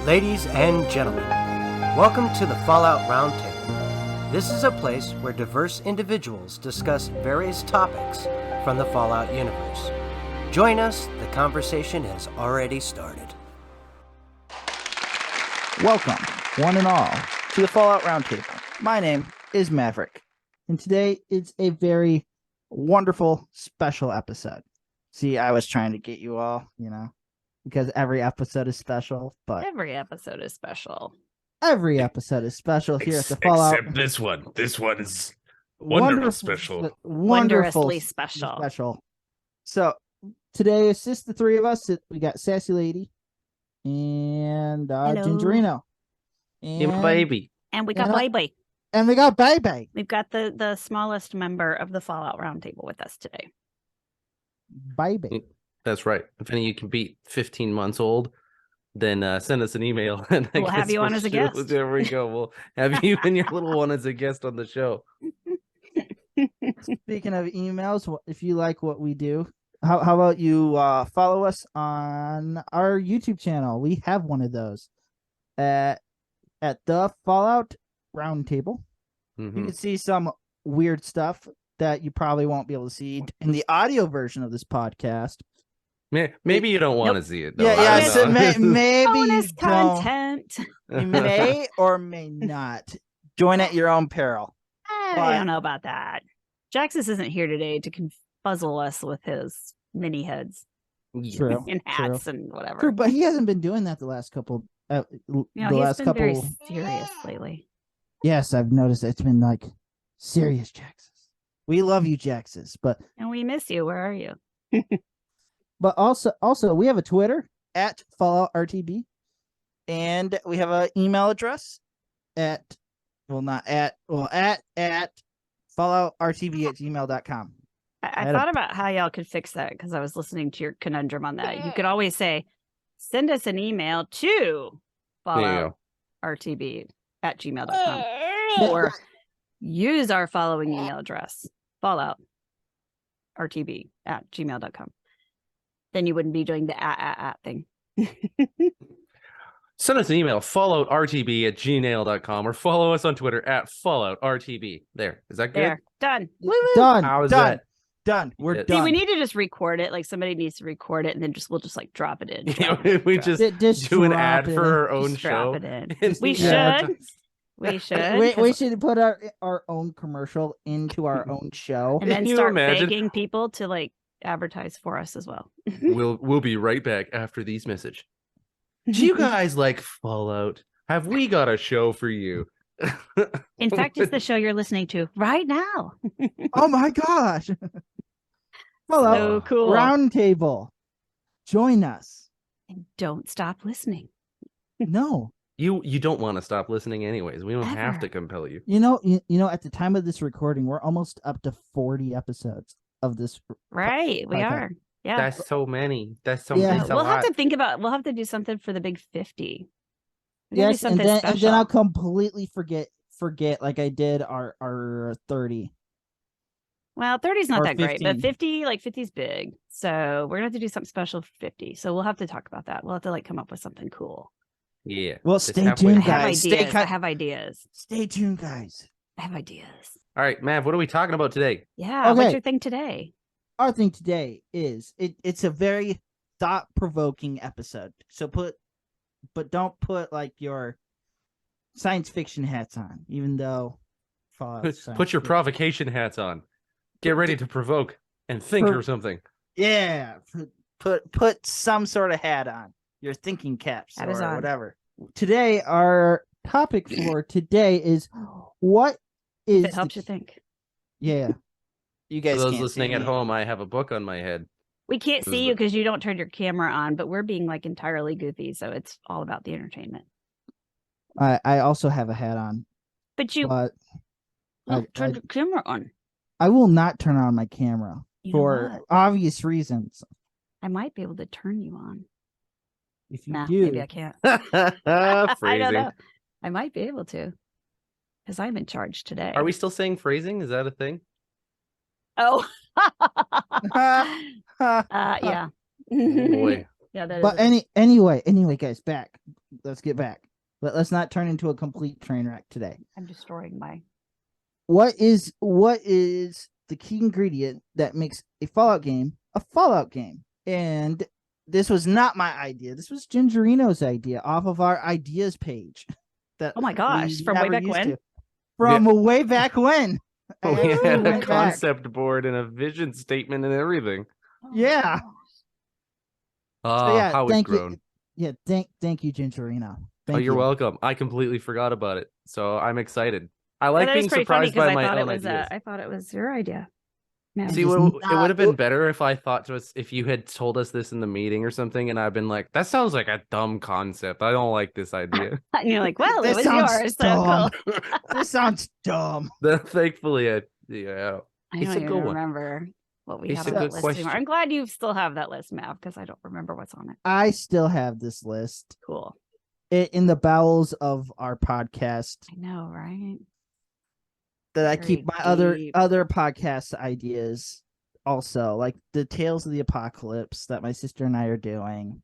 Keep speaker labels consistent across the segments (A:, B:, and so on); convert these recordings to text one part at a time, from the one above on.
A: Ladies and gentlemen, welcome to the Fallout Roundtable. This is a place where diverse individuals discuss various topics from the Fallout universe. Join us, the conversation has already started.
B: Welcome, one and all, to the Fallout Roundtable. My name is Maverick, and today is a very wonderful, special episode. See, I was trying to get you all, because every episode is special, but
C: every episode is special.
B: Every episode is special here at the Fallout.
D: Except this one. This one is special.
C: Wondrously special.
B: So today it's just the three of us. We got Sassy Lady and Gingerino.
D: And baby.
C: And we got Baby.
B: And we got Baby.
C: We've got the smallest member of the Fallout Roundtable with us today.
B: Baby.
D: That's right. If any of you can beat 15 months old, then send us an email. And
C: we'll have you on as a guest.
D: There we go. We'll have you and your little one as a guest on the show.
B: Speaking of emails, if you like what we do, how about you follow us on our YouTube channel? We have one of those at the Fallout Roundtable.
D: Mm-hmm.
B: You can see some weird stuff that you probably won't be able to see in the audio version of this podcast.
D: Maybe you don't want to see it. Though.
B: Yeah. So maybe
C: bonus content.
B: You may or may not join at your own peril.
C: I don't know about that. Jaxus isn't here today to puzzle us with his mini heads.
B: True.
C: And hats and whatever.
B: True, but he hasn't been doing that the last couple.
C: He's been very serious lately.
B: Yes, I've noticed it's been like serious, Jaxus. We love you, Jaxus,
C: and we miss you. Where are you?
B: But also, we have a Twitter at Fallout RTB, and we have an email address at falloutrtb@gmail.com.
C: I thought about how y'all could fix that because I was listening to your conundrum on that. You could always say, send us an email to falloutrtb@gmail.com or use our following email address, falloutrtb@gmail.com. Then you wouldn't be doing the at thing.
D: Send us an email, falloutrtb@gmail.com, or follow us on Twitter at falloutrtb. There. Is that good?
C: There. Done.
B: Done.
D: How is that?
B: Done. We're
D: Yeah.
B: done.
C: See, we need to just record it. Like somebody needs to record it, and then we'll just like drop it in.
D: We just do an ad for our own
C: just
D: show.
C: Drop it in. We
B: Yeah.
C: should. We should.
B: We should put our own commercial into our own show.
C: And then
D: Can you
C: start
D: imagine?
C: begging people to like advertise for us as well.
D: We'll be right back after these messages. Do you guys like Fallout? Have we got a show for you?
C: In fact, it's the show you're listening to right now.
B: Oh my gosh. Fallout
C: So cool.
B: Roundtable. Join us.
C: And don't stop listening.
B: No.
D: You don't want to stop listening anyways. We don't have
C: Ever.
D: to compel you.
B: You know, at the time of this recording, we're almost up to 40 episodes of this.
C: Right. We
B: Okay.
C: are. Yeah.
D: That's so many. That's so,
B: Yeah.
D: that's a
C: We'll
D: lot.
C: have to think about, we'll have to do something for the big 50.
B: Yes, and then
C: special.
B: I'll completely forget like I did our 30.
C: Well, 30 is not
B: or
C: that great, but
B: 15.
C: 50 is big. So we're gonna have to do something special for 50. So we'll have to talk about that. We'll have to like come up with something cool.
D: Yeah.
B: Well,
D: Just
B: stay
D: halfway.
B: tuned,
C: I have
B: guys.
C: ideas. I have ideas.
B: Stay tuned, guys.
C: I have ideas.
D: All right, Mav, what are we talking about today?
C: Yeah.
B: Okay.
C: What's your thing today?
B: Our thing today is it's a very thought-provoking episode. So don't put like your science fiction hats on, even though
D: Put your provocation hats on. Get ready to provoke and think or something.
B: Yeah, put some sort of hat on. Your thinking caps
C: Hat
B: or
C: is on.
B: whatever. Today, our topic for today is what is
C: If it helps you think.
B: Yeah, you guys.
D: For those
B: can't
D: listening
B: see
D: at
B: me.
D: home, I have a book on my head.
C: We can't
D: This
C: see
D: is
C: you
D: the-
C: because you don't turn your camera on, but we're being like entirely goofy, so it's all about the entertainment.
B: I also have a hat on,
C: But you
B: but
C: turn
B: I-
C: your camera on.
B: I will not turn on my camera
C: You know
B: for
C: what?
B: obvious reasons.
C: I might be able to turn you on.
B: If you
C: Nah,
B: do,
C: maybe I can't. I
D: Phrasing.
C: don't know. I might be able to, because I'm in charge today.
D: Are we still saying phrasing? Is that a thing?
C: Oh.
B: Ha,
C: Yeah.
D: Oh, boy.
C: Yeah, that is.
B: But anyway, guys, back let's get back. Let's not turn into a complete train wreck today.
C: I'm destroying my.
B: What is the key ingredient that makes a Fallout game a Fallout game? And this was not my idea. This was Gingerino's idea off of our ideas page. That
C: Oh my gosh,
B: we
C: from way
B: never
C: back
B: used
C: when?
B: to. From way back when.
D: We had
B: Way
D: a
B: back.
D: concept board and a vision statement and everything.
B: Yeah.
D: Oh,
B: yeah,
D: how we've
B: thank
D: grown.
B: you. Yeah, thank you, Gingerino. Thank
D: You're
B: you.
D: welcome. I completely forgot about it, so I'm excited. I
C: Well,
D: like
C: that was
D: being
C: pretty funny
D: surprised by
C: I
D: my
C: thought it
D: own
C: was.
D: ideas.
C: I thought it was your idea. Yeah.
B: It
D: See,
B: is
D: it would
B: not-
D: have been better if I thought to us if you had told us this in the meeting or something, and I've been like, "That sounds like a dumb concept. I don't like this idea."
C: And you're like, well, it
B: This
C: was
B: sounds
C: yours. So
B: dumb.
C: cool.
B: This sounds dumb.
D: Then thankfully, yeah,
C: I
D: It's
C: don't
D: a
C: even
D: good one.
C: remember what we
D: It's
C: have
D: a
C: on that
D: good
C: list anymore.
D: question.
C: I'm glad you still have that list, Mav, because I don't remember what's on it.
B: I still have this list
C: Cool.
B: in the bowels of our podcast
C: I know, right?
B: that I
C: Very
B: keep my
C: deep.
B: other podcast ideas also, like the Tales of the Apocalypse that my sister and I are doing.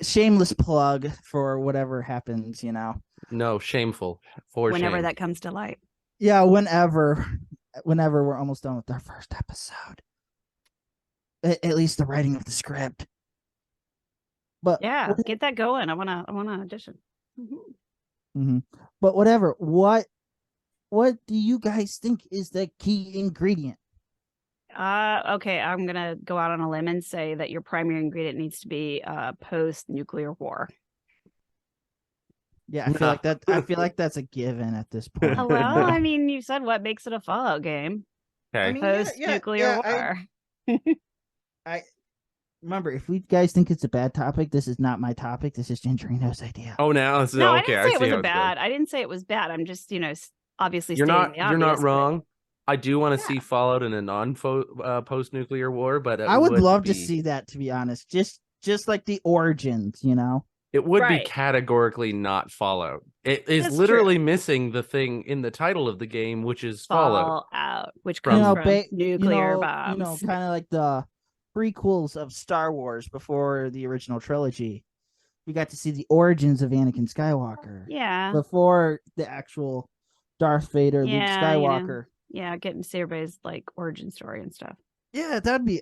B: Shameless plug for whatever happens,
D: No, shameful. For
C: Whenever
D: shame.
C: that comes to light.
B: Yeah, whenever we're almost done with our first episode. At least the writing of the script. But
C: Yeah, get that going. I wanna audition.
B: But whatever. What do you guys think is the key ingredient?
C: Okay, I'm gonna go out on a limb and say that your primary ingredient needs to be post-nuclear war.
B: Yeah, I feel like that's a given at this point.
C: Oh, well, I mean, you said what makes it a Fallout game.
D: Okay.
B: I mean,
C: Post-nuclear war.
B: I remember, if you guys think it's a bad topic, this is not my topic. This is Gingerino's idea.
D: Oh, now it's
C: No, I
D: okay.
C: didn't say it
D: see
C: was
D: how
C: a
D: it's going.
C: bad. I didn't say it was bad. I'm just, obviously
D: You're
C: stating
D: not.
C: the
D: You're not
C: obvious, but-
D: wrong. I do want to see Fallout in a non-post-nuclear war, but
B: I would love to
D: be-
B: see that, to be honest. Just like the origins,
D: It would be
C: Right.
D: categorically not Fallout. It is
C: That's
D: literally
C: true.
D: missing the thing in the title of the game, which is Fallout.
C: Fallout, which
D: From-
C: comes from
B: ba-
C: nuclear bombs.
B: kind of like the prequels of Star Wars before the original trilogy. We got to see the origins of Anakin Skywalker
C: Yeah.
B: before the actual Darth Vader, Luke
C: Yeah,
B: Skywalker.
C: Yeah, getting to see everybody's like origin story and stuff.
B: Yeah, that'd be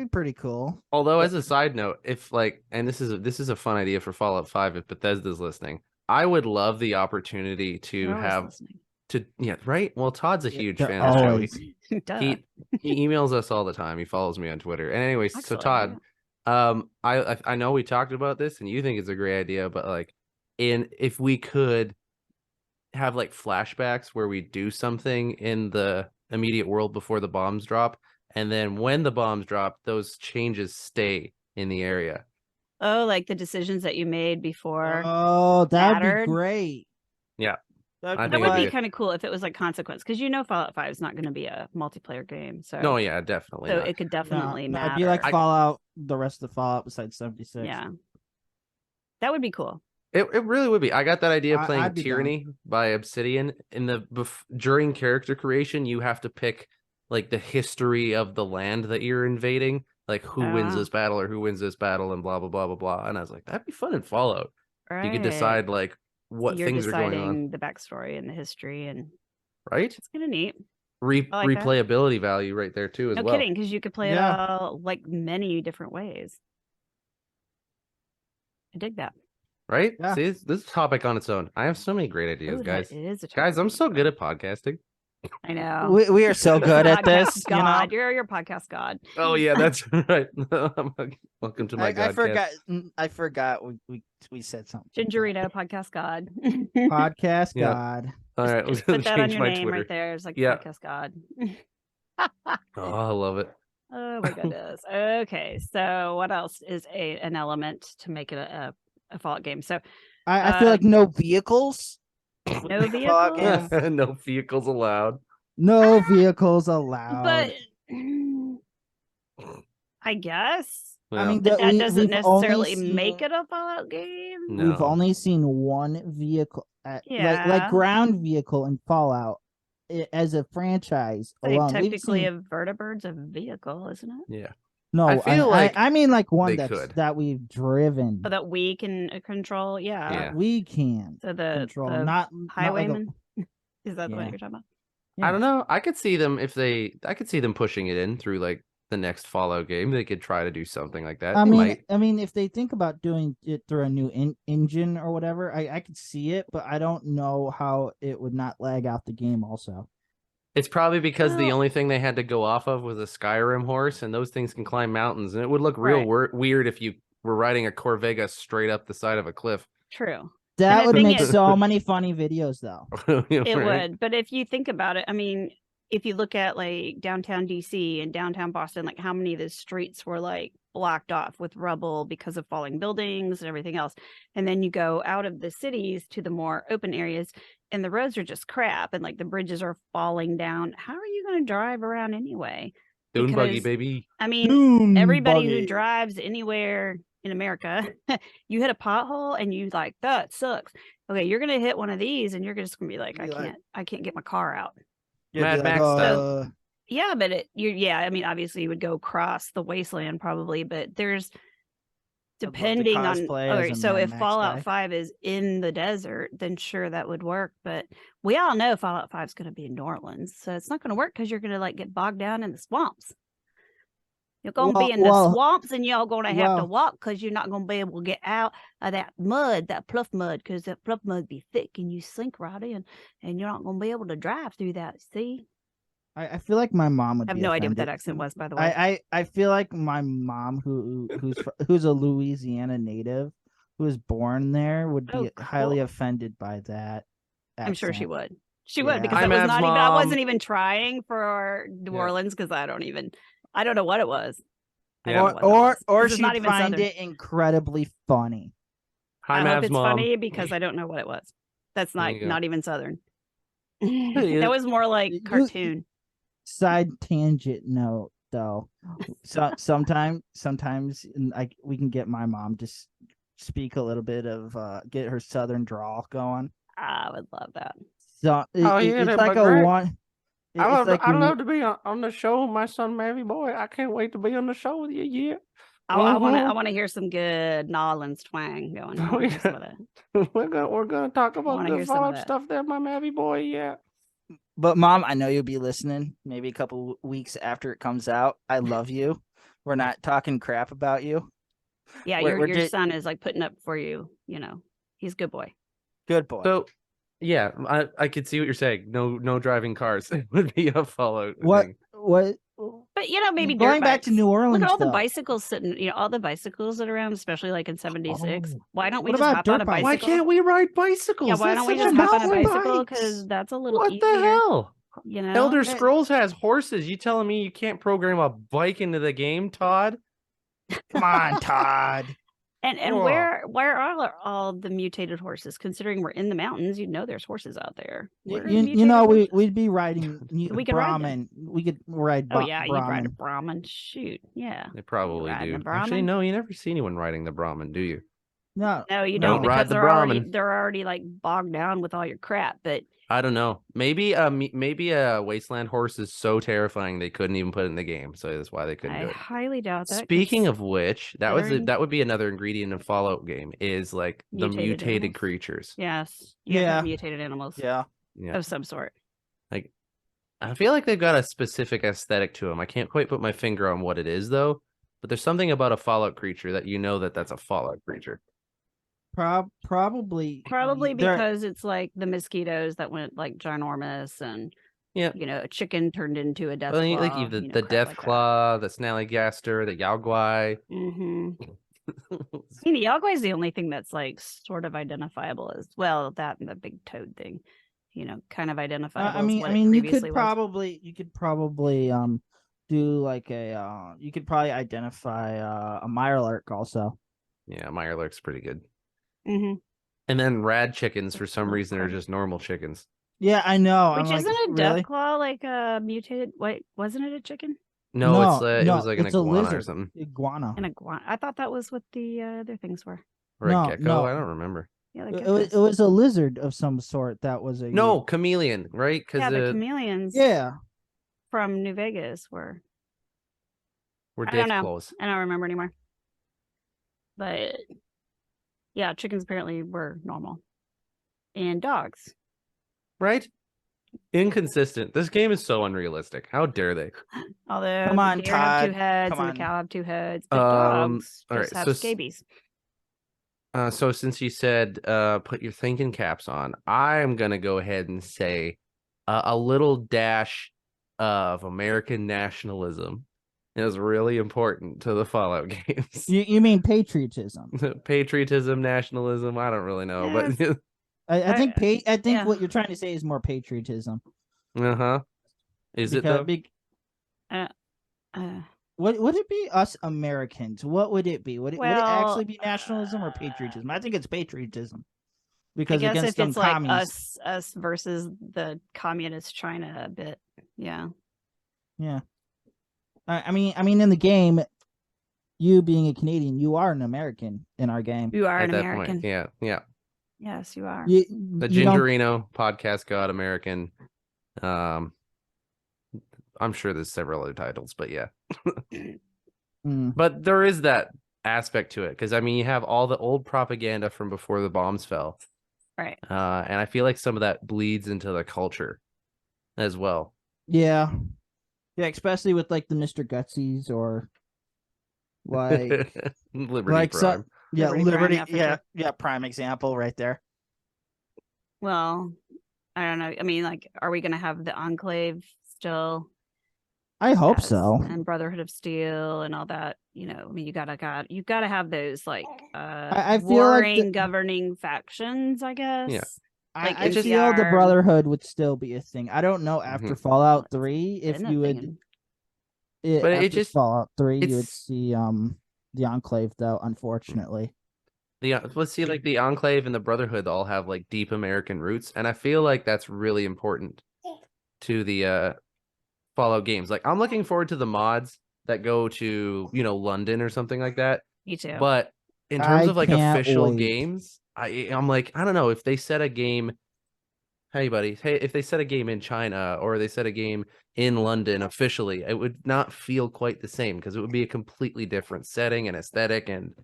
B: pretty cool.
D: Although, as a side note, if and this is a fun idea for Fallout 5 if Bethesda's listening, I would love the opportunity to
C: They're always
D: have
C: listening.
D: right. Well, Todd's a huge
B: They're
D: fan of the show.
B: always-
C: Duh.
D: He emails us all the time. He follows me on Twitter. And anyways, so
C: Excellent,
D: Todd, I know we talked about this and you think it's a great idea, but if we could have flashbacks where we do something in the immediate world before the bombs drop, and then when the bombs drop, those changes stay in the area.
C: Oh, like the decisions that you made before.
B: Oh, that'd
C: mattered.
B: be great.
D: Yeah.
B: That'd
D: I
B: be
C: That
D: think
C: would
D: it'd
C: be
D: be-
C: kind of cool if it was like consequence, because Fallout 5 is not going to be a multiplayer game. So
D: No, yeah, definitely.
C: so
D: not.
C: it could definitely
B: No,
C: matter.
B: it'd be like
D: I-
B: Fallout, the rest of Fallout besides 76.
C: Yeah, that would be cool.
D: It really would be. I got that idea playing
B: I'd be down.
D: Tyranny by Obsidian. In the during character creation, you have to pick the history of the land that you're invading, like who wins
C: wow.
D: this battle or who wins this battle, and blah blah blah blah blah. And I was like, that'd be fun in Fallout.
C: Right.
D: You could decide what
C: You're
D: things are going on,
C: deciding the backstory and the history, and
D: right?
C: it's kind of neat. I like that.
D: Replayability value right there too, as
C: No
D: well.
C: kidding, because you could play
B: Yeah.
C: it all like many different ways. I dig that.
D: Right?
B: Yeah.
D: See, this topic on its own. I have so many great ideas,
C: Ooh,
D: guys.
C: that is a
D: Guys, I'm
C: topic.
D: so good at podcasting.
C: I know.
B: We are so good at this.
C: Podcast God, you're your podcast god.
D: Oh yeah, that's right. Welcome to my
B: I forgot we said something.
C: Gingerino, podcast god.
B: Podcast
D: Yeah.
B: God.
D: All right,
C: Just
D: we'll
C: put that on
D: change
C: your
D: my
C: name
D: Twitter.
C: right there. It's like
D: Yeah.
C: podcast god.
D: Oh, I love it.
C: Oh my goodness. Okay, so what else is an element to make it a Fallout game? So
B: I feel like no vehicles.
C: no
B: Fallout
C: vehicles,
B: game.
D: No vehicles allowed.
B: No vehicles allowed.
C: but I guess
B: I mean,
C: that
B: we-
C: doesn't
B: we've only
C: necessarily
B: seen-
C: make it a Fallout game.
D: No.
B: We've only seen one vehicle, like
C: Yeah.
B: ground vehicle in Fallout as a franchise
C: Like,
B: alone. We've
C: technically,
B: seen-
C: a vertibird's a vehicle, isn't it?
D: Yeah.
B: No,
D: I feel like
B: I mean like one
D: they could.
B: that we've driven.
C: So that we can control. Yeah.
D: Yeah.
B: We can
C: So the
B: control,
C: the
B: not
C: highwayman. Is that
B: Yeah.
C: what you're talking about?
B: Yeah.
D: I don't know. I could see them I could see them pushing it in through like the next Fallout game. They could try to do something like that.
B: I mean, if they think about doing it through a new engine or whatever, I could see it, but I don't know how it would not lag out the game. Also,
D: It's probably because the
C: Well-
D: only thing they had to go off of was a Skyrim horse, and those things can climb mountains, and it would look real
C: Right.
D: weird if you were riding a Corvega straight up the side of a cliff.
C: True.
B: that
C: the
B: would
C: thing
B: make
C: is-
B: so many funny videos, though.
C: It would. But if you think about it, I mean, if you look at like downtown DC and downtown Boston, like how many of the streets were like blocked off with rubble because of falling buildings and everything else. And then you go out of the cities to the more open areas and the roads are just crap and like the bridges are falling down. How are you going to drive around anyway?
D: Dune buggy,
C: Because,
D: baby.
C: I mean,
B: Dune
C: everybody who
B: buggy.
C: drives anywhere in America, you hit a pothole and you like, that sucks. Okay, you're gonna hit one of these and you're just gonna be like, I can't get my car out.
D: Mad Max style.
C: Yeah, but I mean, obviously you would go across the wasteland probably, but there's depending on
B: cosplay as
C: all right,
B: a
C: so
B: Mad
C: if
B: Max
C: Fallout
B: guy.
C: 5 is in the desert, then sure that would work. But we all know Fallout 5 is gonna be in New Orleans, so it's not gonna work because you're gonna like get bogged down in the swamps. You're gonna be in the swamps and y'all gonna have to walk because you're not gonna be able to get out of that mud, that pluff mud, because that pluff mud be thick and you sink right in and you're not gonna be able to drive through that. See?
B: I feel like my mom would.
C: I have
B: be
C: no idea what that
B: offended.
C: accent was, by the way.
B: I feel like my mom, who's a Louisiana native, who was born there, would be highly offended by that.
C: I'm sure she
B: accent.
C: would. She would, because
D: I'm
C: that was
D: Ab's
C: not even. I
D: mom.
C: wasn't even trying for New Orleans because I don't know what it was. I don't know what that was.
B: Or
C: This is not
B: she'd
C: even
B: find
C: Southern.
B: it incredibly funny.
D: Hi,
C: I hope
D: Mav's
C: it's
D: mom.
C: funny because I don't know what it was. That's
D: There you go.
C: not even Southern.
D: Hey,
C: That was more like cartoon.
B: Side tangent note, though. So sometimes we can get my mom to speak a little bit of get her Southern drawl going.
C: I would love that.
B: So it's like
D: but
B: a
D: great.
B: one.
D: I'd love to be on the show, my son, Mavy boy. I can't wait to be on the show with you. Yeah.
C: I want to hear some good New Orleans twang going. I wanna hear some of that.
D: We're gonna talk about
C: wanna hear
D: good
C: some of
D: Fallout
C: that.
D: stuff there, my Mavy boy. Yeah.
B: But Mom, I know you'll be listening. Maybe a couple weeks after it comes out. I love you. We're not talking crap about you.
C: Yeah, your son is like putting up for you. You know, he's a good boy.
B: Good boy.
D: So, yeah, I could see what you're saying. No driving cars would be a Fallout thing.
B: What?
C: But maybe
B: going
C: dirt
B: back to
C: bikes.
B: New Orleans.
C: Look at all the
B: though.
C: bicycles sitting. All the bicycles that are around, especially like in '76.
D: Oh.
C: Why don't we
B: What
C: just
B: about
C: hop on
B: dirt
C: a
B: bikes?
C: bicycle?
D: Why can't we ride bicycles?
C: Yeah, why
D: That's
C: don't we
D: such
C: just hop on a
D: mountain
C: bicycle?
D: bikes.
C: Because that's a little
D: What
C: easier.
D: the hell?
C: You know,
D: Elder Scrolls has horses. You telling me you can't program a bike into the game, Todd?
B: Come on, Todd.
C: And
D: Whoa.
C: where are all the mutated horses? Considering we're in the mountains, there's horses out there. Where are the
B: You
C: mutated
B: know,
C: horses?
B: we'd be riding
C: We could ride them.
B: Brahmin. We could ride.
C: Oh yeah, you'd ride a
B: Brahmin.
C: Brahmin. Shoot, yeah.
D: They probably
C: riding
D: do.
C: a Brahmin?
D: Actually, no, you never see anyone riding the Brahmin, do you?
B: No,
C: No, you
D: Don't
C: don't,
D: ride
C: because
D: the
C: they're
D: Brahmin.
C: already like bogged down with all your crap. But
D: I don't know. Maybe a wasteland horse is so terrifying they couldn't even put it in the game, so that's why they couldn't
C: I
D: do it.
C: highly doubt that.
D: Speaking of which, that
C: considering-
D: would be another ingredient in Fallout game is like the
C: Mutated
D: mutated
C: animals.
D: creatures.
C: yes, you have to have
B: Yeah.
C: mutated animals
B: yeah.
D: Yeah,
C: of some sort.
D: I feel like they've got a specific aesthetic to them. I can't quite put my finger on what it is though, but there's something about a Fallout creature that that's a Fallout creature.
B: Probably
C: Probably
B: they're-
C: because it's like the mosquitoes that went like ginormous, and
D: Yeah.
C: a chicken turned into a death
D: Well,
C: claw.
D: like the
C: crap
D: death
C: like
D: claw, the snallygaster, the yawguai.
C: Mm-hmm. Yagwai is the only thing that's like sort of identifiable as well. That and the big toad thing, kind of identifiable.
B: I mean, you could probably do like you could probably identify a Mirelurk also.
D: Yeah, Mirelurk's pretty good.
C: Mm-hmm.
D: And then rad chickens for some
C: Oh,
D: reason are
C: crap.
D: just normal chickens.
B: Yeah, I know.
C: Which
B: I'm
C: isn't
B: like,
C: a
B: really?
C: death claw like a mutated? Wait, wasn't it a chicken?
D: No, it was like an
B: it's a
D: iguana or
B: lizard.
D: something.
B: Iguana.
C: An iguana. I thought that was what the other things were.
D: Or a
B: No,
D: gecko.
B: no.
D: I don't remember.
C: Yeah,
B: It was a lizard of some sort that was a
D: No, chameleon, right?
C: yeah, the
D: Because
C: chameleons.
B: Yeah.
C: From New Vegas were.
D: We're
C: I don't
D: death
C: know.
D: claws.
C: I don't remember anymore. But yeah, chickens apparently were normal. And dogs.
D: Right? Inconsistent. This game is so unrealistic. How dare they?
C: Although
B: Come
C: the
B: on,
C: deer have 2
B: Todd.
C: heads
B: Come
C: and the
B: on.
C: cow have 2 heads, but
D: All
C: dogs
D: right.
C: just have
D: So
C: scabies.
D: So since you said put your thinking caps on, I am gonna go ahead and say a little dash of American nationalism is really important to the Fallout games.
B: You mean patriotism?
D: Patriotism, nationalism, I don't really know,
C: Yes.
D: but
B: I think I think
C: yeah.
B: what you're trying to say is more patriotism.
D: uh-huh. Is it though?
B: What would it be? Us Americans. What would it be? Would it actually be nationalism or patriotism? I think it's patriotism.
C: I
B: Because
C: guess
B: against
C: if
B: them
C: it's like
B: commies.
C: us versus the communist China a bit, yeah.
B: Yeah. I mean, in the game, you being a Canadian, you are an American in our game.
C: You are
D: At
C: an
D: that
C: American.
D: point, yeah.
C: Yes, you are.
B: The
D: Gingerino podcast God American. I'm sure there's several other titles, but yeah. But there is that aspect to it because I mean you have all the old propaganda from before the bombs fell,
C: right?
D: And I feel like some of that bleeds into the culture as well.
B: Yeah, especially with like the Mr. Gutsies or like
D: Liberty
B: like
D: Prime.
B: Liberty
C: Prime, yeah, sure.
B: prime example right there.
C: Well, I don't know. I mean, like, are we going to have the Enclave still?
B: I hope so.
C: And Brotherhood of Steel and all that. You know, I mean, you gotta have those like
B: I feel
C: warring
B: like
C: governing factions, I guess.
D: Yeah.
C: Like
B: I feel the Brotherhood would still be a thing. I don't know after Fallout 3 if you would. But it just Fallout 3 you would see the Enclave though. Unfortunately,
D: let's see, like the Enclave and the Brotherhood all have like deep American roots, and I feel like that's really important to the Fallout games. Like I'm looking forward to the mods that go to London or something like that.
C: Me too.
D: But in terms of like official games, I'm like, I don't know if they set a game. Hey buddy, if they set a game in China or they set a game in London officially, it would not feel quite the same because it would be a completely different setting and aesthetic. And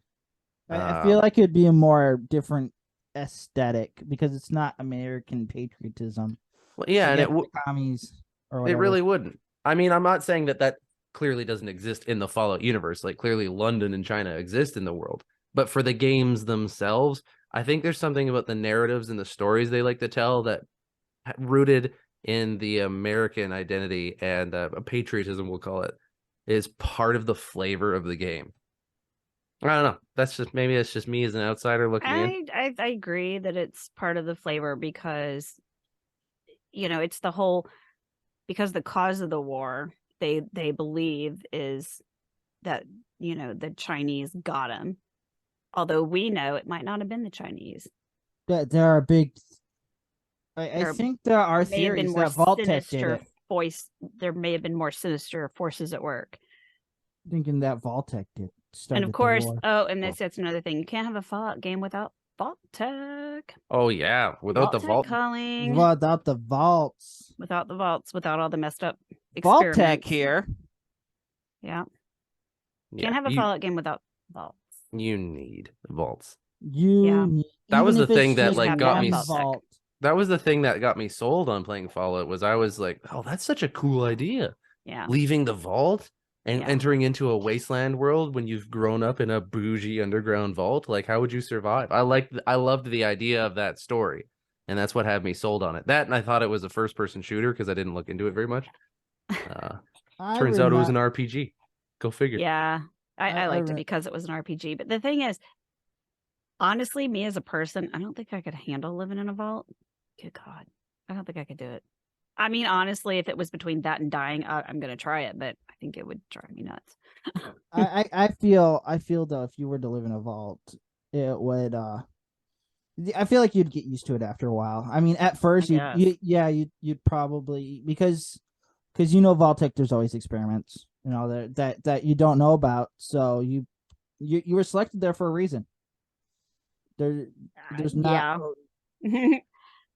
B: I feel like it'd be a more different aesthetic because it's not American patriotism.
D: Well, yeah, and
B: commies.
D: It really wouldn't. I mean, I'm not saying that clearly doesn't exist in the Fallout universe. Like clearly London and China exist in the world. But for the games themselves, I think there's something about the narratives and the stories they like to tell that rooted in the American identity and patriotism, we'll call it, is part of the flavor of the game. I don't know. Maybe it's just me as an outsider looking in.
C: I agree that it's part of the flavor because, it's the whole... Because the cause of the war, they believe is that, the Chinese got him. Although we know it might not have been the Chinese.
B: There are big... I think there are theories that Vault Tec did it.
C: There may have been more sinister forces at work.
B: Thinking that Vault Tec did.
C: And of course, that's another thing. You can't have a Fallout game without Vault Tec.
D: Oh yeah, without the vault
C: calling.
B: Without the vaults.
C: Without the vaults, without all the messed up experiments.
B: Vault Tec here.
C: Yeah. Can't have a Fallout game without vaults.
D: You need vaults.
B: That
D: was the thing that got me.
B: That
D: was the thing that got me sold on playing Fallout. Was I was like, oh, that's such a cool idea.
C: Yeah.
D: Leaving the vault and entering into a wasteland world when you've grown up in a bougie underground vault. Like, how would you survive? I loved the idea of that story, and that's what had me sold on it. That, and I thought it was a first-person shooter because I didn't look into it very much. Turns out it was an RPG. Go figure.
C: Yeah, I liked it because it was an RPG. But the thing is, honestly, me as a person, I don't think I could handle living in a vault. Good God, I don't think I could do it. I mean, honestly, if it was between that and dying, I'm going to try it, but I think it would drive me nuts.
B: I feel though, if you were to live in a vault, it would, I feel like you'd get used to it after a while. I mean, at first, you'd probably, because Vault Tec, there's always experiments, that you don't know about. So you were selected there for a reason. There's not.
C: Yeah.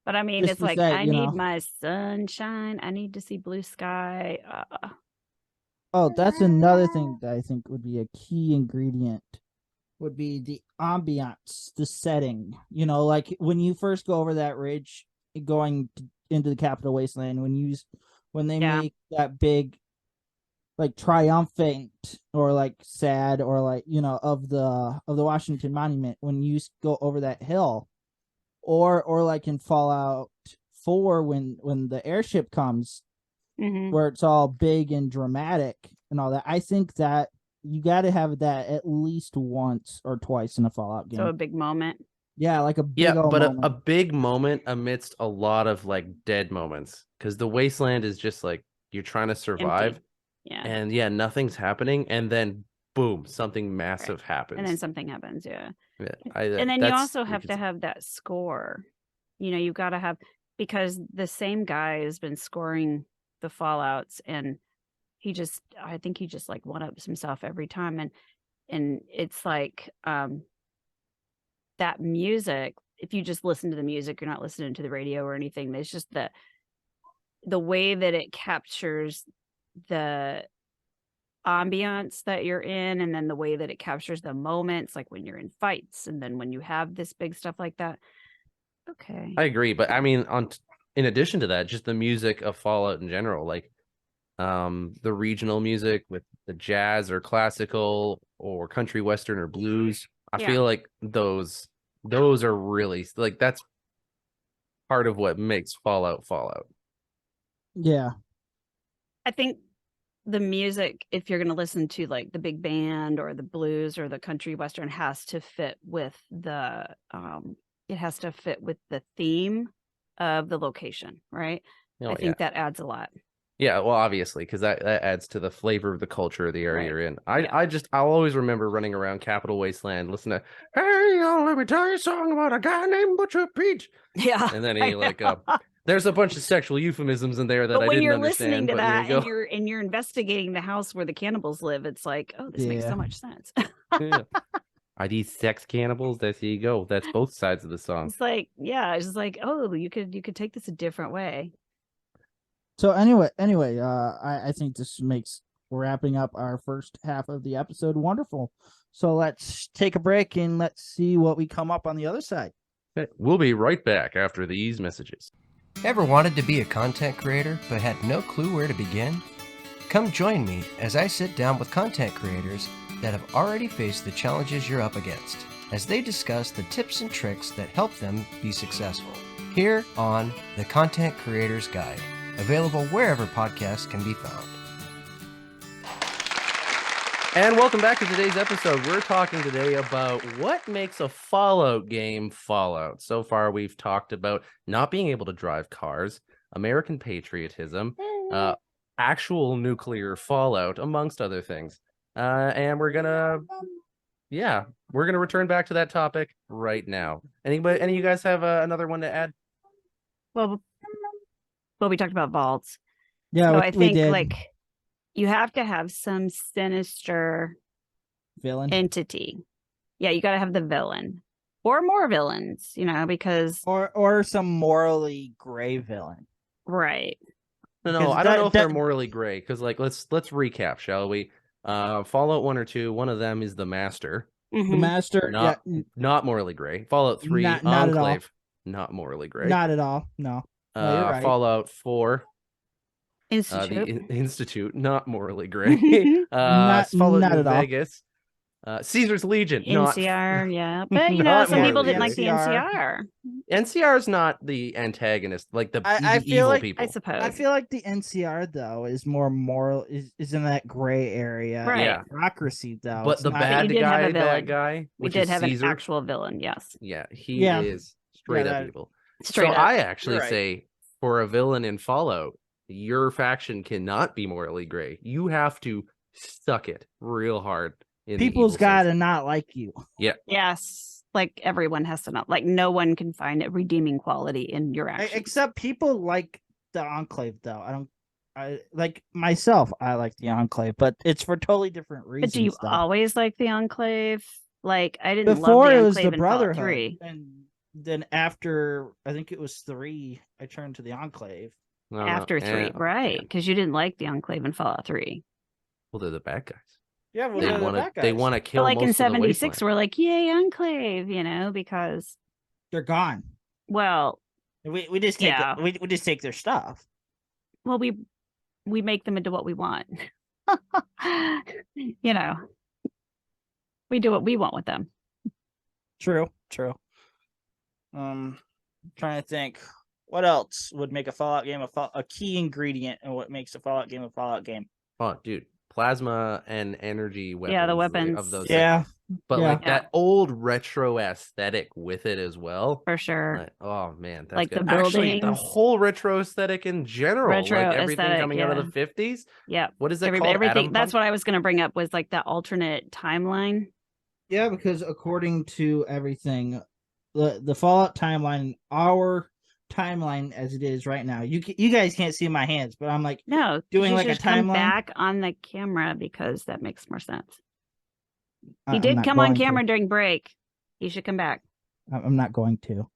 C: But I mean, it's like, I need
B: my
C: my sunshine. I need to see blue sky.
B: Oh, that's another thing that I think would be a key ingredient. Would be the ambiance, the setting. You know, like when you first go over that ridge, into the Capital Wasteland, when they
C: Yeah.
B: make that big, like triumphant or like sad or like of the Washington Monument, when you go over that hill, or like in Fallout 4 when the airship comes, where it's all big and dramatic and all that. I think that you got to have that at least once or twice in a Fallout game.
C: So a big moment.
B: Yeah, like a big old
D: but
B: moment.
D: a big moment amidst a lot of like dead moments, because the wasteland is just like you're trying to survive.
C: Empty. Yeah.
D: And nothing's happening, and then boom, something massive happens.
C: And then something happens, yeah.
D: And
C: then you also have to have that score. You've got to have, because the same guy has been scoring the Fallouts, and I think he just like one-ups himself every time. And it's like that music, if you just listen to the music, you're not listening to the radio or anything. There's just the way that it captures the ambiance that you're in, and then the way that it captures the moments, like when you're in fights, and then when you have this big stuff like that. Okay.
D: I agree, but I mean, in addition to that, just the music of Fallout in general, like the regional music with the jazz or classical or country western or blues. I feel like those are really like that's part of what makes Fallout.
B: Yeah.
C: I think the music, if you're going to listen to like the big band or the blues or the country western, has to fit with the theme of the location, right? I think that adds a lot.
D: Yeah, well, obviously, because that adds to the flavor of the culture of the area you're in. I'll always remember running around Capital Wasteland, listening to, "Hey, y'all, let me tell you a song about a guy named Butcher Pete."
C: Yeah,
D: and then he there's a bunch of sexual euphemisms in there that I didn't understand.
C: But when you're listening to
D: that
C: and you're investigating the house where the cannibals live, it's like, oh, this makes so much sense.
D: Yeah. Are these sex cannibals? There you go. That's both sides of the song.
C: It's like, it's just like, oh, you could take this a different way.
B: So anyway, I think this makes wrapping up our first half of the episode wonderful. So let's take a break and let's see what we come up on the other side.
D: Okay. We'll be right back after these messages.
A: Ever wanted to be a content creator but had no clue where to begin? Come join me as I sit down with content creators that have already faced the challenges you're up against, as they discuss the tips and tricks that help them be successful. Here on The Content Creator's Guide, available wherever podcasts can be found.
D: And welcome back to today's episode. We're talking today about what makes a Fallout game Fallout. So far, we've talked about not being able to drive cars, American patriotism, actual nuclear fallout, amongst other things. And we're gonna return back to that topic right now. Any of you guys have another one to add?
C: Well, we talked about vaults.
B: Yeah,
C: so I think like you have to have some sinister
B: villain
C: entity. Yeah, you got to have the villain or more villains, because
B: or some morally gray villain.
C: Right.
D: No, I don't know if they're morally gray, because like let's recap, shall we? Fallout 1 or 2, one of them is the Master.
B: The Master,
D: not morally gray. Fallout 3,
B: not
D: Enclave, not morally gray.
B: Not at all. No. You're right.
D: Fallout 4,
C: Institute.
D: the Institute, not morally gray.
B: not
D: Fallout New
B: at
D: Vegas, Caesar's Legion,
C: NCR, yeah, but some people didn't like the NCR.
D: NCR is not the antagonist, like the
B: feel
D: evil
B: like,
D: people.
C: I suppose.
B: I feel like the NCR though is more moral, is in that gray area.
C: Right.
D: Yeah.
B: Bureaucracy though.
D: But the bad guy,
C: we did have Caesar. An actual villain. Yes.
D: Yeah, he is straight up evil.
C: Straight up.
D: I actually say for a villain in Fallout, your faction cannot be morally gray. You have to suck it real hard.
B: People's gotta not like you.
D: Yeah.
C: Yes. Like everyone has to not like. No one can find a redeeming quality in your actions.
B: Except people like the Enclave, though. I like myself. I like the Enclave, but it's for totally different reasons.
C: But do you always like the Enclave? Like I didn't
B: before
C: love the
B: it was
C: Enclave
B: the Brotherhood,
C: 3.
B: and then after I think it was 3, I turned to the Enclave.
C: After 3, right? Because you didn't like the Enclave in Fallout 3.
D: Well, they're the bad guys.
B: Yeah, well,
D: They
B: they're the
D: want to.
B: bad
D: They
B: guys.
D: want to
C: But
D: kill
C: like
D: most
C: in
D: of the
C: 76,
D: wasteland.
C: we're like, yay, Enclave, because,
B: They're gone.
C: well,
B: We just take
C: Yeah.
B: we just take their stuff.
C: well, we make them into what we want. We do what we want with them.
B: True. Trying to think, what else would make a Fallout game a key ingredient in what makes a Fallout game a Fallout game?
D: Oh, dude, plasma and energy weapons.
C: Yeah, the
D: like,
C: weapons.
D: of those.
B: Yeah,
D: But
B: yeah.
D: like that old retro aesthetic with it as well.
C: For sure.
D: Like, oh man, that's
C: Like
D: good.
C: the
D: Actually, the
C: buildings.
D: whole retro aesthetic in general,
C: Retro
D: like everything
C: aesthetic,
D: coming out of the 50s.
C: Yeah.
D: What is that called?
C: Everything.
D: Atom
C: That's
D: pump?
C: what I was going to bring up was like that alternate timeline.
B: Yeah, because according to everything, the Fallout timeline, our timeline as it is right now, you guys can't see my hands, but I'm like
C: No,
B: doing
C: you
B: like a
C: should come
B: timeline.
C: back on the camera because that makes more sense. He
B: I'm
C: did
B: not
C: come on
B: going to.
C: camera during break. He should come back.
B: I'm not going to.
C: Why?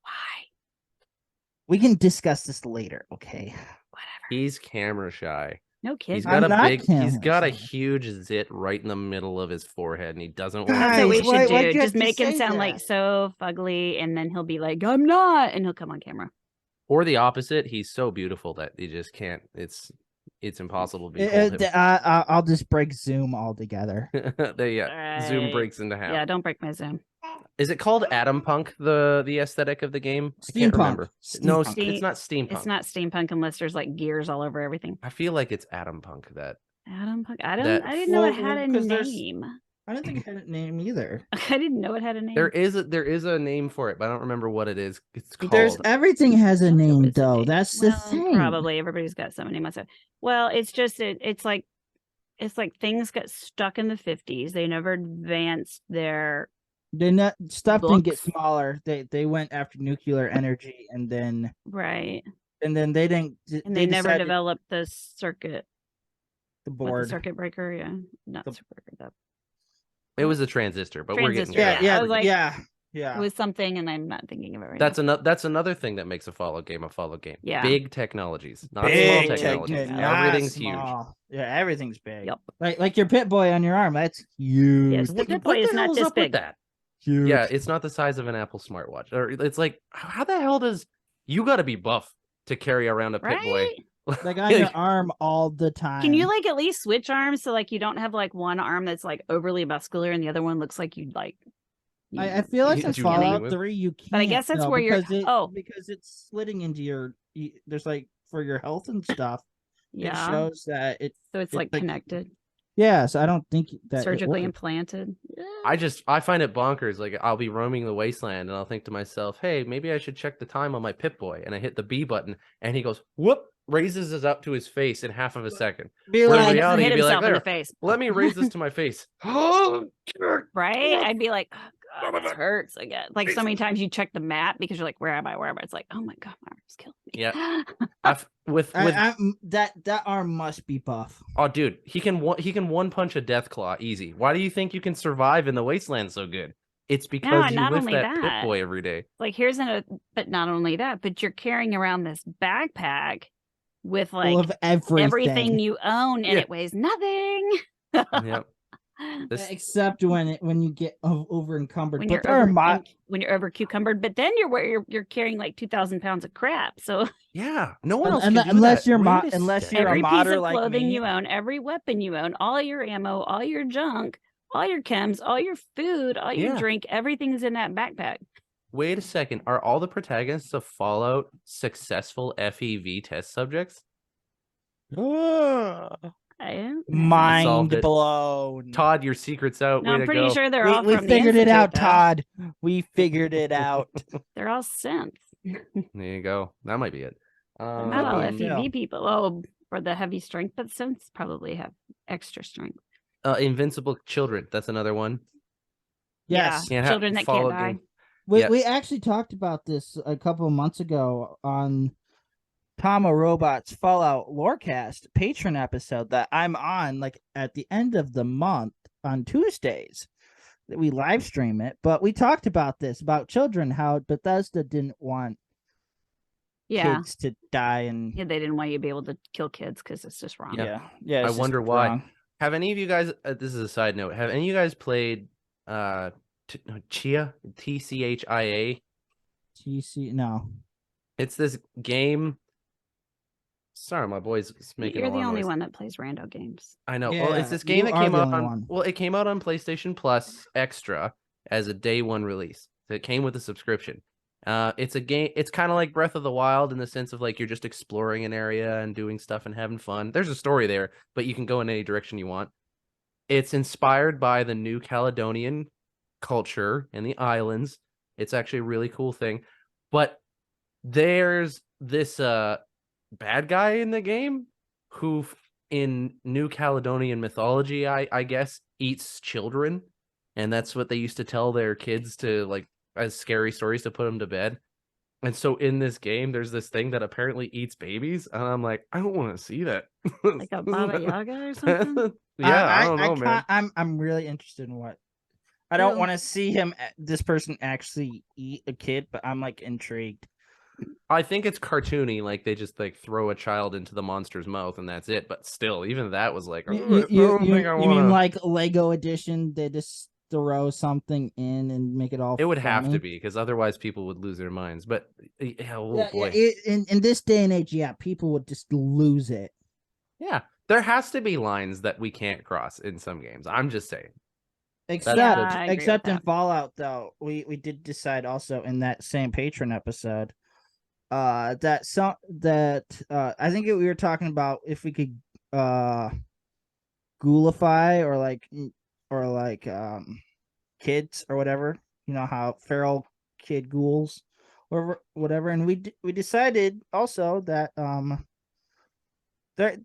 B: We can discuss this later, okay?
C: Whatever.
D: He's camera shy.
C: No kids.
D: He's got
B: I'm not
D: he's
B: camera
D: got a
B: shy.
D: huge zit right in the middle of his forehead, and he doesn't want
C: That's
B: Guys,
C: what we
B: why-
C: should
B: why
C: do.
B: do you
C: Just
B: have to
C: make him
B: say
C: sound
B: that?
C: like so fugly, and then he'll be like, "I'm not," and he'll come on camera.
D: Or the opposite, he's so beautiful that he just can't. It's impossible to behold him.
B: I'll just break Zoom altogether.
D: Zoom
C: Right.
D: breaks into half.
C: Yeah, don't break my Zoom.
D: Is it called Atom Punk, the aesthetic of the game? I can't
B: Steampunk.
D: remember. No,
B: Steampunk.
D: it's not steampunk.
C: It's not steampunk unless there's like gears all over everything.
D: I feel like it's Atom Punk.
C: Atom Punk. I
D: That-
C: didn't know it
B: Well,
C: had a
B: 'cause there's-
C: name.
B: I don't think it had a name either.
C: I didn't know it had a name.
D: there is a name for it, but I don't remember what it is. It's called.
B: There's everything has a
C: I don't know
B: name
C: what's the
B: though.
C: name.
B: That's the
C: Well,
B: thing.
C: Probably everybody's got some name. Well, it's just it's like things got stuck in the 50s. They never advanced their
B: Stuff didn't get
C: books.
B: smaller. They went after nuclear energy, and then
C: right,
B: they didn't.
C: and they never
B: decided
C: developed the circuit.
B: the
C: What,
B: board.
C: the circuit breaker, yeah, not
B: The-
C: circuit breaker.
D: It was a transistor, but we're getting
C: Transistor,
D: there.
C: I was like,
B: yeah.
C: It was something, and I'm not thinking of it right
D: That's
C: now.
D: another thing that makes a Fallout game a Fallout game.
C: Yeah.
D: Big technologies, not
B: Big
D: small
C: technology.
D: technologies.
B: not
D: Everything's
B: small. Yeah, everything's big.
C: Yep.
B: Like your pit boy on your arm. That's huge.
C: Yes, the
D: huge.
C: Pip
D: What
C: Boy
D: the
C: is not
D: hell is
C: this
D: up with
C: big.
D: that?
B: Huge.
D: Yeah, it's not the size of an Apple smartwatch. Or it's like, how the hell does you got to be buff to carry around a Pit Boy?
C: Right?
B: Like on your arm all the time.
C: Can you like at least switch arms so like you don't have like one arm that's like overly muscular and the other one looks like you'd like.
B: I feel like
D: You
B: in
D: do
B: Fallout
D: anything with-
B: 3 you can't.
C: But I guess that's
B: though,
C: where you're-
B: because because it's slitting into your. There's like for your health and stuff. It
C: Yeah.
B: shows that it.
C: So it's like connected,
B: Yeah, so I don't think that it
C: surgically
B: works.
C: implanted.
D: I find it bonkers. Like I'll be roaming the wasteland and I'll think to myself, hey, maybe I should check the time on my Pip Boy. And I hit the B button and he goes, whoop, raises it up to his face in half of a second.
B: Be
D: Where in
B: like,
D: reality,
C: hit
D: you'd be like,
C: himself in the
D: "There,
C: face.
D: let me raise this to my face.
C: Right? I'd be like, oh, God, this hurts again. Like so many times you check the map because you're like, where am I? Where am I? It's like, oh my God, my arm's killing me.
D: Yeah. with
B: that arm must be buff.
D: oh dude, he can one punch a death claw easy. Why do you think you can survive in the wasteland so good? It's because you
C: not
D: lift
C: only
D: that Pip
C: that.
D: Boy every day.
C: Like but not only that, but you're carrying around this backpack with
B: Full
C: like
B: of everything.
C: everything you own and
D: Yeah.
C: it weighs nothing.
D: Yep. This-
B: Except when you get over encumbered.
C: when
B: But
C: you're
B: there are
C: over, when you're over cucumbered, but then you're carrying like 2,000 pounds of crap. So
D: yeah, no one else can do
B: unless
D: that.
B: you're
D: Wait a
B: unless
D: second.
B: you're a
C: every piece
B: modder
C: of
B: like
C: clothing
B: me.
C: you own, every weapon you own, all your ammo, all your junk, all your chems, all your food, all your
D: Yeah.
C: drink, everything's in that backpack.
D: Wait a second. Are all the protagonists of Fallout successful FEV test subjects?
B: Mind
D: Solved it.
B: blown.
D: Todd, your secret's out.
C: No,
D: Way
C: I'm
D: to
C: pretty
D: go.
C: sure they're all
B: We
C: from
B: figured
C: the
B: it out,
C: Institute, though.
B: Todd. We figured it out.
C: They're all synths.
D: There you go. That might be it.
C: Not all
B: Maybe,
C: FEV
B: yeah.
C: people. Oh, for the heavy strength, but synths probably have extra strength.
D: Invincible Children. That's another one.
B: Yes.
C: Yeah,
D: Can't have
C: children that
D: Fallout
C: can't die.
D: game.
B: We
D: Yes.
B: we actually talked about this a couple of months ago on Tom O'Robot's Fallout Lorecast patron episode that I'm on like at the end of the month on Tuesdays. That we live stream it, but we talked about this about children, how Bethesda didn't want
C: Yeah.
B: kids to die and
C: Yeah, they didn't want you to be able to kill kids because it's just wrong.
B: yeah.
C: Yeah.
B: It's
D: I
B: just
D: wonder why.
B: wrong.
D: Have any of you guys? This is a side note. Have any of you guys played Chia? TCHIA.
B: TC no.
D: It's this game. Sorry, my boy's making
C: You're
D: a lot
C: the
D: of
C: only
D: noise.
C: one that plays rando games.
D: I know. Well, it's
B: Yeah,
D: this game
B: you
D: that
B: are
D: came
B: the
D: out
B: only
D: on.
B: one.
D: Well, it came out on PlayStation Plus Extra as a day one release. So it came with a subscription. It's a game. It's kind of like Breath of the Wild in the sense of like you're just exploring an area and doing stuff and having fun. There's a story there, but you can go in any direction you want. It's inspired by the New Caledonian culture and the islands. It's actually a really cool thing. But there's this bad guy in the game who in New Caledonian mythology, I guess, eats children. And that's what they used to tell their kids to like as scary stories to put them to bed. And so in this game, there's this thing that apparently eats babies. And I'm like, I don't want to see that.
C: Like a Baba Yaga or something?
D: Yeah, I don't know, man.
B: I'm really interested in what. I don't
C: Well-
B: want to see this person actually eat a kid, but I'm like intrigued.
D: I think it's cartoony, like they just like throw a child into the monster's mouth and that's it. But still, even that was like,
B: You mean like Lego edition? They just throw something in and make it all.
D: It would have to
B: funny?
D: be because otherwise people would lose their minds. But oh
B: Yeah,
D: boy,
B: in this day and age, yeah, people would just lose it.
D: yeah, there has to be lines that we can't cross in some games. I'm just saying.
B: Except
C: Yeah, I agree with
B: in
C: that.
B: Fallout, though, we did decide also in that same patron episode, that I think we were talking about if we could ghoulify or like kids or whatever, you know how feral kid ghouls or whatever, and we decided also that there.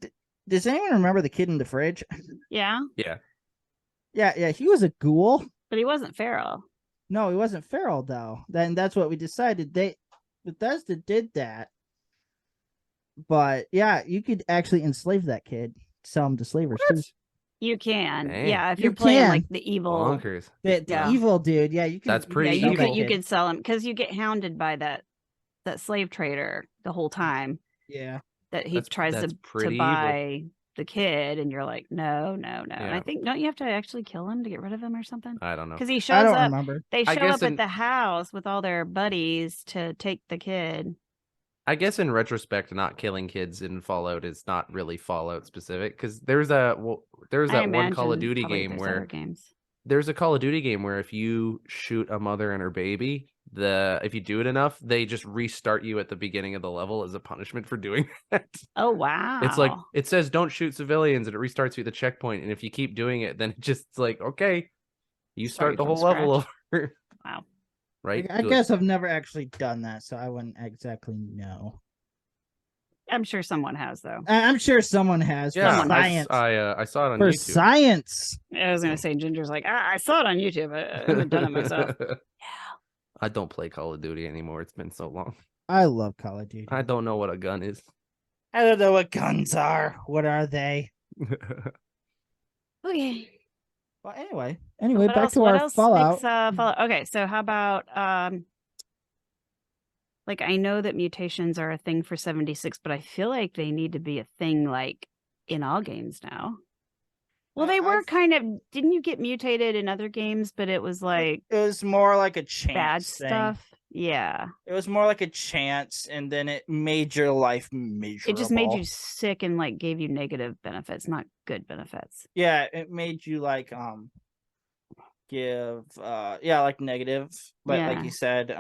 B: Does anyone remember the kid in the fridge?
C: Yeah,
D: Yeah,
B: Yeah, he was a ghoul.
C: but he wasn't feral.
B: No, he wasn't feral though. Then that's what we decided. Bethesda did that. But yeah, you could actually enslave that kid, sell him to slavers too.
C: You can.
D: Dang.
C: Yeah, if
B: You
C: you're playing
B: can.
C: like the evil.
D: bonkers.
B: The
C: Yeah.
B: evil dude, yeah, you can.
D: That's pretty
C: Yeah,
D: evil.
C: you could sell him because you get hounded by that slave trader the whole time
B: Yeah.
C: that he
D: That's
C: tries
D: pretty
C: to
D: evil.
C: buy the kid, and you're like, no. And
D: Yeah.
C: I think don't you have to actually kill him to get rid of him or something?
D: I don't know.
C: Because he
B: I
C: shows
B: don't
C: up.
B: remember.
C: They
D: I
C: show
D: guess
C: up at the house with all their buddies to take the kid.
D: I guess in retrospect, not killing kids in Fallout is not really Fallout specific because there's that one Call of
C: imagine
D: Duty
C: probably
D: game
C: there's
D: where
C: other games.
D: there's a Call of Duty game where if you shoot a mother and her baby, if you do it enough, they just restart you at the beginning of the level as a punishment for doing that.
C: Oh wow!
D: It's like it says don't shoot civilians and it restarts you at the checkpoint, and if you keep doing it, then it's just like okay, you start the
C: from
D: whole level
C: scratch.
D: over.
C: Wow.
D: Right?
B: I guess I've never actually done that, so I wouldn't exactly know.
C: I'm sure someone has though.
B: I'm sure someone has.
D: Yeah,
B: For science.
D: I saw it on
B: For
D: YouTube.
B: science.
C: I was gonna say Ginger's like I saw it on YouTube. I haven't done it myself.
D: I don't play Call of Duty anymore. It's been so long.
B: I love Call of Duty.
D: I don't know what a gun is.
B: I don't know what guns are. What are they?
C: Okay.
B: Well, anyway,
C: What
B: back
C: else,
B: to
C: what
B: our
C: else
B: Fallout.
C: makes, Fallout. Okay, so how about like I know that mutations are a thing for 76, but I feel like they need to be a thing like in all games now. Well, they were kind of. Didn't you get mutated in other games? But it was like
B: It was more like a chance
C: bad
B: thing.
C: stuff. Yeah,
B: It was more like a chance, and then it made your life miserable.
C: it just made you sick and like gave you negative benefits, not good benefits.
B: Yeah, it made you like give like negative. But like
C: Yeah.
B: you said,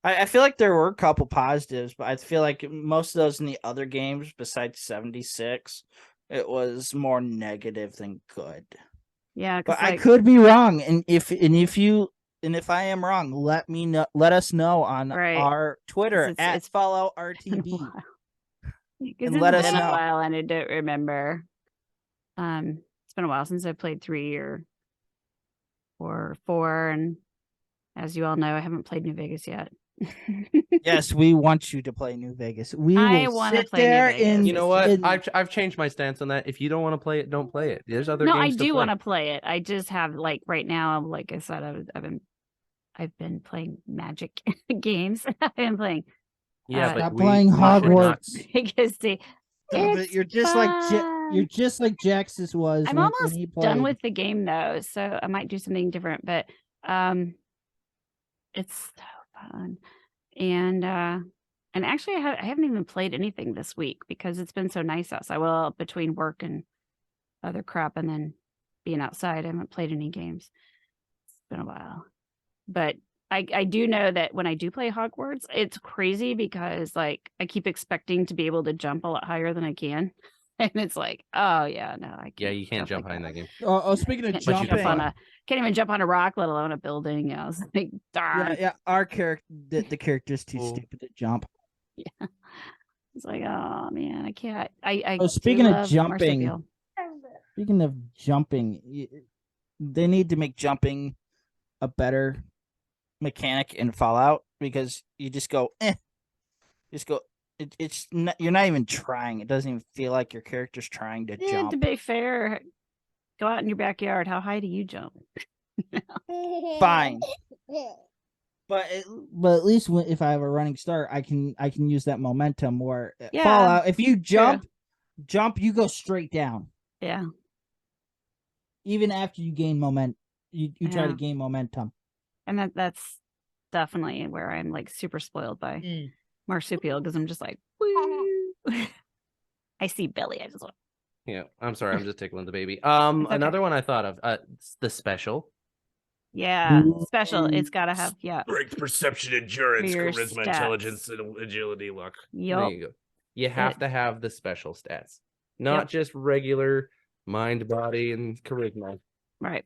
B: I feel like there were a couple positives, but I feel like most of those in the other games besides 76, it was more negative than good.
C: Yeah, 'cause,
B: But I
C: like,
B: could be wrong, and if I am wrong, let us know on
C: Right.
B: our Twitter
C: It's-
B: at Fallout
C: been a
B: RTB.
C: while. 'Cause
B: And
C: it's
B: let us
C: been
B: know.
C: a while, and I don't remember. It's been a while since I played 3 or 4, and as you all know, I haven't played New Vegas yet.
B: Yes, we want you to play New Vegas. We
C: I
B: will
C: wanna
B: sit
C: play New
B: there
C: Vegas.
B: in.
D: You know what?
B: in-
D: I've changed my stance on that. If you don't want to play it, don't play it. There's other
C: No,
D: games
C: I
D: to
C: do
D: play.
C: want to play it. I just have like right now, like I said, I've been playing Magic games. I've been playing.
D: Yeah,
C: Uh,
D: but
B: Stop
D: we
B: playing
D: should not-
B: Hogwarts.
C: because
B: Stop it. You're just like you're
C: fun.
B: just like Jaxus was
C: I'm
B: when
C: almost
B: he
C: done
B: played.
C: with the game though, so I might do something different. But it's so fun, and actually I haven't even played anything this week because it's been so nice outside. Well, between work and other crap, and then being outside, I haven't played any games. It's been a while, but I do know that when I do play Hogwarts, it's crazy because like I keep expecting to be able to jump a lot higher than I can, and it's like, oh yeah, no, I can't.
D: Yeah, you can't jump
C: like
D: high in
C: that.
D: that game.
B: Speaking of
C: Can't
D: But you can
B: jumping,
D: fly.
C: can't even jump on a rock, let alone a building. I was like, darn.
B: yeah, our character, the character's too
D: Cool.
B: stupid to jump.
C: Yeah. It's like, oh man, I can't. I
B: Oh,
C: do
B: speaking of
C: love
B: jumping,
C: marsupial.
B: they need to make jumping a better mechanic in Fallout because you just go, just go. It's not, you're not even trying. It doesn't even feel like your character's trying to
C: Yeah,
B: jump.
C: to be fair, go out in your backyard. How high do you jump?
B: Fine. But at least if I have a running start, I can use that momentum. Where
C: Yeah,
B: Fallout, if you
C: true.
B: jump, you go straight down.
C: Yeah,
B: Even after you gain momentum, you try to
C: Yeah.
B: gain momentum.
C: and that's definitely where I'm like super spoiled by marsupial because I'm just like, woo. I see Billy. I just want.
D: Yeah, I'm sorry, I'm just tickling the baby.
C: okay.
D: Another one I thought of, the special.
C: Yeah, special. It's gotta have
E: Strength, perception, endurance,
C: For your
E: charisma,
C: stats.
E: intelligence, and agility, luck.
D: There
C: Yup.
D: you go. You have to have the special stats, not
C: Yep.
D: just regular mind, body, and charisma.
C: Right.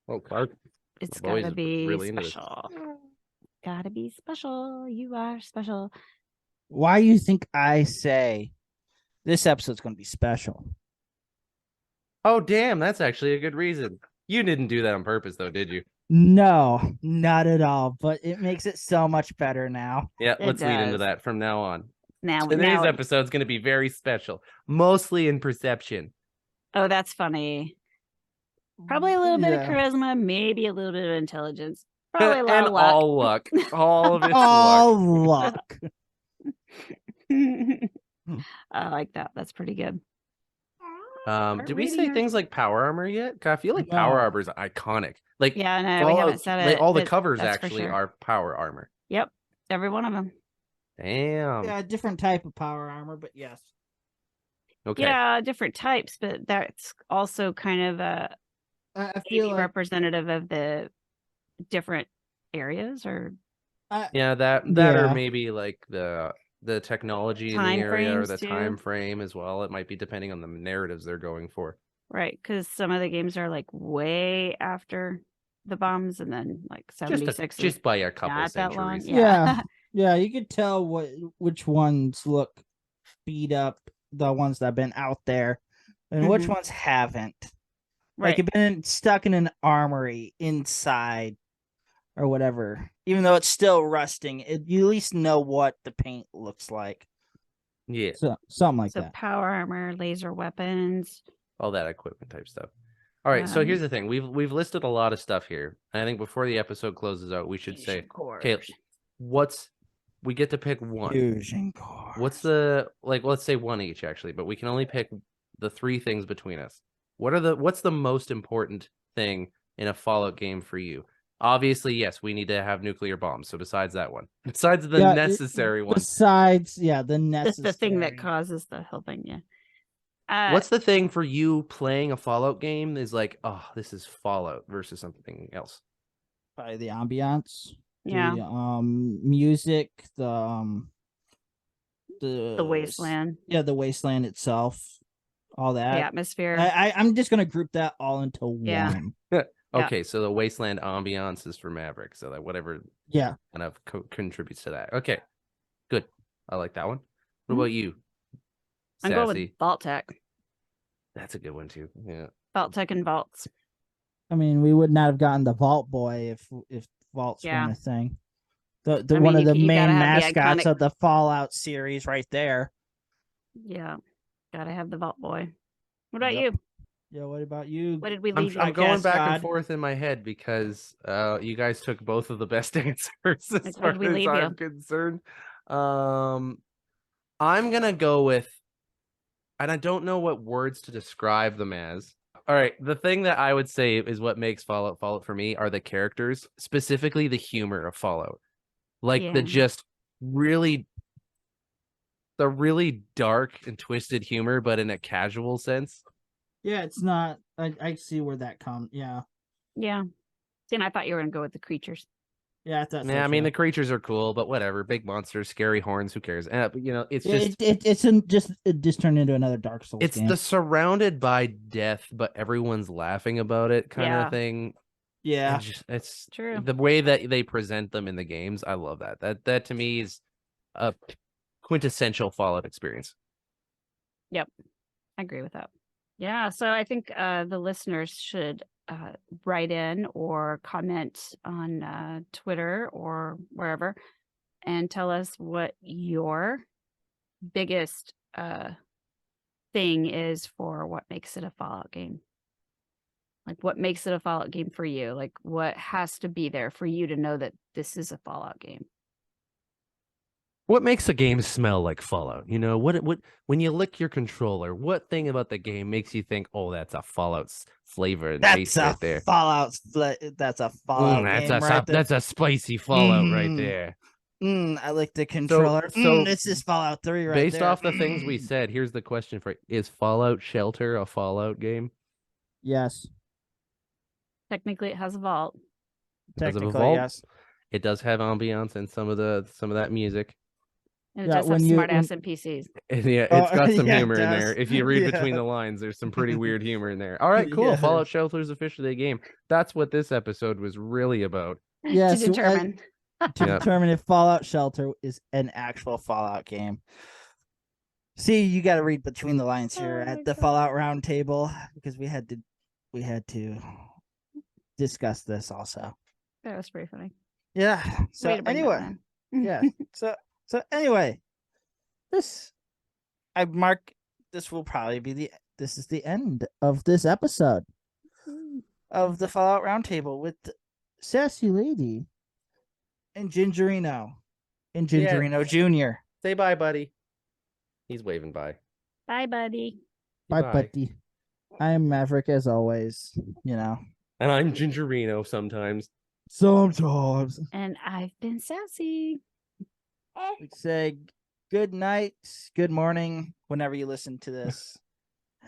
D: Oh, Clark.
C: It's
D: My boys
C: gotta
D: are
C: be
D: really into this.
C: special. Gotta be special. You are special.
B: Why do you think I say this episode's going to be special?
D: Oh, damn, that's actually a good reason. You didn't do that on purpose, though, did you?
B: No, not at all. But it makes it so much better now.
D: Yeah,
C: It
D: let's lead into
C: does.
D: that from now on.
C: Now,
D: Today's episode's going to be very special, mostly in perception.
C: Oh, that's funny. Probably a little bit of
B: Yeah.
C: charisma, maybe a little bit of intelligence. Probably a lot
D: And
C: of luck.
D: all luck. All of it's
B: All
D: luck.
B: luck.
C: I like that. That's pretty good.
D: Did we say
C: reading
D: things like power armor yet? 'Cause I feel like power
B: No.
D: armor is iconic. Like,
C: Yeah, no, we
D: Fallout-
C: haven't said
D: like,
C: it.
D: all the
C: but
D: covers
C: that's for
D: actually
C: sure.
D: are power armor.
C: Yep, every one of them.
D: Damn.
B: Yeah, different type of power armor, but yes.
D: Okay.
C: Yeah, different types, but that's also kind of
B: I feel
C: maybe
B: like
C: representative of the different areas or
D: Yeah, that
B: Yeah.
D: or maybe like the technology in the
C: Time
D: area or
C: frames,
D: the
C: too.
D: time frame as well. It might be depending on the narratives they're going for.
C: right, because some of the games are like way after the bombs, and then like 76 is
D: Just by a couple
C: not that long.
D: centuries.
C: Yeah.
B: Yeah, you could tell which ones look beat up, the ones that have been out there, and which
C: Mhm.
B: ones haven't.
C: Right.
B: Like you've been stuck in an armory inside or whatever. Even though it's still rusting, you at least know what the paint looks like.
D: Yeah,
B: So something like
C: So
B: that.
C: power armor, laser weapons.
D: all that equipment type stuff. All right, so here's the thing. We've listed a lot of stuff here. I think before the episode closes out, we should say, okay, we get to pick one.
B: Fusion core.
D: What's the, like, let's say one each actually, but we can only pick the three things between us. What's the most important thing in a Fallout game for you? Obviously, yes, we need to have nuclear bombs. So besides that one, besides the necessary one,
B: Besides, the necessary.
C: The thing that causes the whole thing, yeah.
D: what's the thing for you playing a Fallout game is like, oh, this is Fallout versus something else?
B: Probably the ambiance.
C: Yeah.
B: The music, the
C: wasteland.
B: Yeah, the wasteland itself, all that.
C: The atmosphere.
B: I'm just gonna group that all into
C: Yeah.
B: one.
D: Okay, so the wasteland ambiance is for Maverick, so that whatever
B: Yeah.
D: kind of contributes to that. Okay, good. I like that one. What
C: Mhm.
D: about you,
C: I'm going
D: Sassy?
C: with Vault Tec.
D: That's a good one too. Yeah.
C: Vault Tec and Vaults.
B: I mean, we would not have gotten the Vault Boy if Vaults
C: Yeah.
B: weren't a thing. The
C: I
B: one
C: mean,
B: of the
C: you
B: main
C: gotta have the
B: mascots
C: iconic-
B: of the Fallout series, right there.
C: Yeah. Gotta have the Vault Boy. What about
B: Yep.
C: you?
B: Yeah. What about you?
C: What did we
D: I'm
C: leave you?
D: going
B: Podcast
D: back and
B: God.
D: forth in my head because you guys took both of the best answers as
C: Like,
D: far
C: where'd we
D: as
C: leave
D: I'm
C: you?
D: concerned. I'm gonna go with and I don't know what words to describe them as. All right, the thing that I would say is what makes Fallout for me are the characters, specifically the humor of Fallout. Like
C: Yeah.
D: the really dark and twisted humor, but in a casual sense.
B: Yeah, it's not. I see where that comes. Yeah.
C: Yeah. See, and I thought you were gonna go with the creatures.
B: Yeah, that's
D: Yeah, I mean the creatures are cool, but whatever. Big monsters, scary horns, who cares? It's just
B: it just turned into another Dark Souls
D: it's
B: game.
D: the surrounded by death, but everyone's laughing about it kind
C: Yeah.
D: of thing.
B: Yeah.
D: It's
C: True.
D: the way that they present them in the games. I love that. That to me is a quintessential Fallout experience.
C: Yep. I agree with that. Yeah. So I think the listeners should write in or comment on Twitter or wherever and tell us what your biggest thing is for what makes it a Fallout game. Like what makes it a Fallout game for you? Like what has to be there for you to know that this is a Fallout game?
D: What makes a game smell like Fallout? What when you lick your controller, what thing about the game makes you think, "Oh, that's a Fallout flavor and taste right there."
B: That's a Fallout game right there.
D: That's a spicy Fallout right there.
B: I like the controller.
D: So
B: this is Fallout 3 right
D: based
B: there.
D: off the things we said, here's the question for you. Is Fallout Shelter a Fallout game?
B: Yes.
C: Technically, it has a vault.
D: Because of a
B: Technically,
D: vault?
B: yes.
D: It does have ambiance and some of that music.
C: And it
B: Yeah,
C: does have
B: when you-
C: smart ass
B: when-
C: NPCs.
D: And yeah, it's got some
B: yeah, it
D: humor in
B: does.
D: there. If you read
B: Yeah.
D: between the lines, there's some pretty weird humor in there. All right, cool.
B: Yeah.
D: Fallout Shelter is officially a game. That's what this episode was really about.
B: Yeah,
C: to
B: so
C: determine.
B: to
D: Yeah.
B: determine if Fallout Shelter is an actual Fallout game. See, you got to read between the lines here
C: Oh my
B: at the
C: God.
B: Fallout Roundtable because we had to discuss this also.
C: That was pretty funny.
B: Yeah.
C: Way
B: So
C: to bring that
B: anyway,
C: in.
B: yeah. So anyway, this will probably be this is the end of this episode of the Fallout Roundtable with Sassy Lady and Gingerino Jr.
D: Say bye, buddy. He's waving bye.
C: Bye, buddy.
B: Bye, buddy. I am Maverick as always,
D: And I'm Gingerino sometimes.
B: Sometimes.
C: And I've been sassy.
B: We say good night, good morning, whenever you listen to this.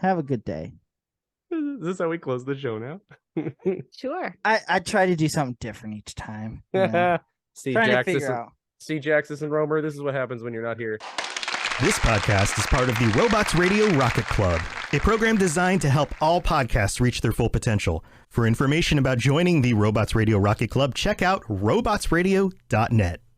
B: Have a good day.
D: Is this how we close the show now?
C: Sure.
B: I try to do something different each time. Trying to figure out.
D: See Jaxus and Romer, this is what happens when you're not here.
F: This podcast is part of the Robots Radio Rocket Club, a program designed to help all podcasts reach their full potential. For information about joining the Robots Radio Rocket Club, check out robotsradio.net.